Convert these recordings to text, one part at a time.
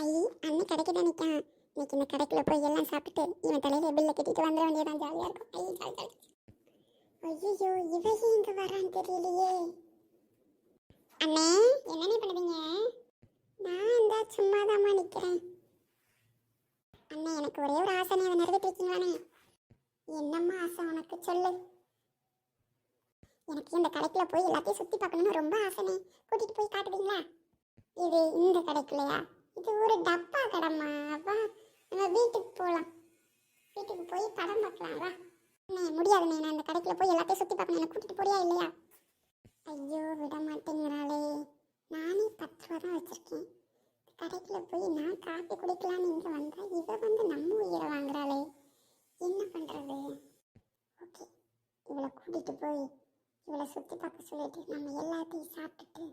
ஐ அண்ணன் கடைக்கு தான் நிற்கான். இன்னைக்கு இந்த கடைக்குள்ள போய் எல்லாம் சாப்பிட்டு இவன் தலையில பில்லை கட்டிட்டு வந்துட வேண்டியதான். ஜாலியாக இருக்கும். ஐ ஜாலி ஜாலி. ஐயோ இவையே இங்கே வரான்னு தெரியலையே. அண்ணே என்னண்ணே பண்ணுவீங்க? நான் இந்த சும்மா தாம்மா நிற்கிறேன். அண்ணே எனக்கு ஒரே ஒரு ஆசை, அதை நிறைவேற்றிருக்கீங்களானே? என்னம்மா ஆசை உனக்கு சொல்லு. எனக்கு இந்த கடைக்குள்ள போய் எல்லாத்தையும் சுற்றி பார்க்கணும்னு ரொம்ப ஆசைனே. கூட்டிகிட்டு போய் காட்டுவீங்களா? இது இந்த கடைக்குள்ளையா? இது ஒரு டப்பா கடைம்மா. வா நம்ம வீட்டுக்கு போகலாம். வீட்டுக்கு போய் படம் பார்க்கலாம் வா. அண்ணே முடியாதுண்ணே, நான் இந்த கடைக்குள்ள போய் எல்லாத்தையும் சுற்றி பார்க்கணும். என்னை கூட்டிகிட்டு போறியா இல்லையா? ஐயோ விட மாட்டேங்கிறாளே. நானே 10 ரூபா தான் வச்சுருக்கேன். கடைக்குள்ள போய் நான் காப்பி குடிக்கலான்னு இங்கே வந்தால் இவ வந்து நம்ம உயிரை வாங்குறாளே. என்ன பண்ணுறது? ஓகே, இவளை கூட்டிகிட்டு போய் இவளை சுற்றி பார்க்க சொல்லிட்டு நம்ம எல்லாத்தையும் சாப்பிட்டுட்டு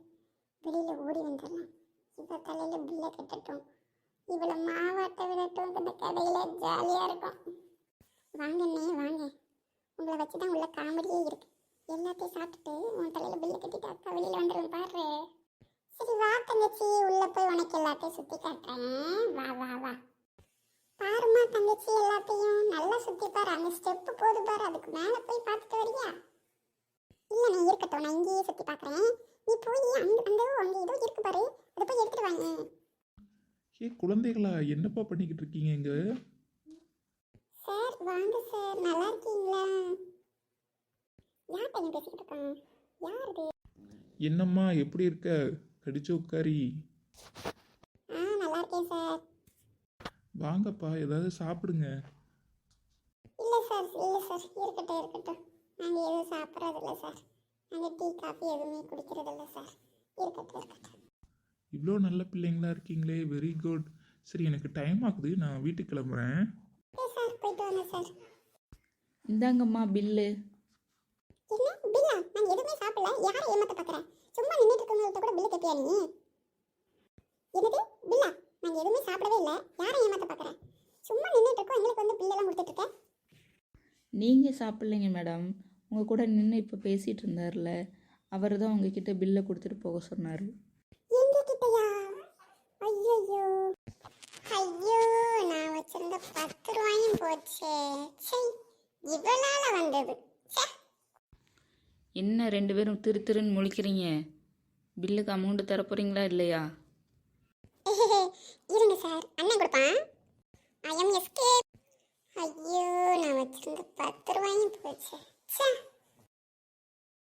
வெளியில் ஓடி வந்துடலாம். இவ தலையில் பில்லை கட்டட்டும், இவளை மாவாட்ட விடட்டும். இந்த கடையில் ஜாலியாக இருக்கும். வாங்கண்ணே வாங்க, உங்களை வச்சு தான் உள்ள காமெடியே இருக்கு. எல்லாத்தையும் சாப்பிட்டுட்டு உன் தலையில் பில்லை கட்டிட்டு அக்கா வெளியில் வந்துடும் பாரு. சரி வா தங்கச்சி, உள்ளே போய் உனக்கு எல்லாத்தையும் சுற்றி காட்டுறேன். வா வா வா. பாருமா தங்கச்சி, எல்லாத்தையும் நல்லா சுற்றி பாரு. அங்கே ஸ்டெப்பு போது பாரு, அதுக்கு மேலே போய் பார்த்துட்டு வரியா? இல்லை நீ இருக்கட்டும், நான் இங்கேயே சுற்றி பார்க்குறேன். நீ போய் அங்கே ஏதோ இருக்கு பாரு, அதை போய் எடுத்துட்டு வாங்க. ஏ குழந்தைகளா, என்னப்பா பண்ணிக்கிட்டு இருக்கீங்க இங்க? சார் வாங்க சார், நல்லா இருக்கீங்களா? யார்கிட்ட நீ பேசிக்கிட்டு இருக்கான்? யார் இது? என்னம்மா எப்படி இருக்க? கடிச்சு உட்காரி. நல்லா இருக்கேன் சார். வாங்கப்பா ஏதாவது சாப்பிடுங்க. இல்லை சார் இருக்கட்டும் இருக்கட்டும். நாங்கள் எதுவும் சாப்பிட்றதில்ல சார். நாங்கள் டீ காஃபி எதுவுமே குடிக்கிறதில்ல சார். இருக்கட்டும். இவ்வளோ நல்ல பிள்ளைங்களா இருக்கீங்களே, வெரி குட். சரி எனக்கு டைம் ஆகுது, நான் வீட்டுக்கு கிளம்புறேன். சார் போயிட்டு வாங்க சார். இந்தாங்கம்மா பில்லு. என்ன பில்லா? நான் எதுவுமே சாப்பிடல. யாரை ஏமாத்த பார்க்குறேன்? சும்மா நின்றுட்டு இருக்கவங்கள்ட்ட கூட பில்லு கட்டியா நீ? என்னது பில்லா? நாங்கள் எதுவுமே சாப்பிடவே இல்லை. யாரை ஏமாத்த பார்க்குறேன்? சும்மா நின்றுட்டு இருக்கோம், எங்களுக்கு வந்து பில்லெல்லாம் கொடுத்துட்ருக்கேன். நீங்கள் சாப்பிட்லைங்க மேடம், உங்கள் கூட நின்று இப்போ பேசிகிட்டு இருந்தார்ல, அவர் தான் உங்ககிட்ட பில்லை கொடுத்துட்டு போக சொன்னார். எங்ககிட்டயா? ஐயோ ஐயோ, நான் வச்சிருந்த 10 ரூபாயும் போச்சே. சரி, இவளால வந்தது. என்ன 2 பேரும் திருன்னு முழிக்கிறீங்க? பில்லுக்கு அமௌண்ட்டு தர போகிறீங்களா இல்லையா? இருங்க சார், அண்ணன் கொடுப்பான். I am escape. ஐயோ, நான் வச்சிருந்த 10 ரூபாயும் போச்சே.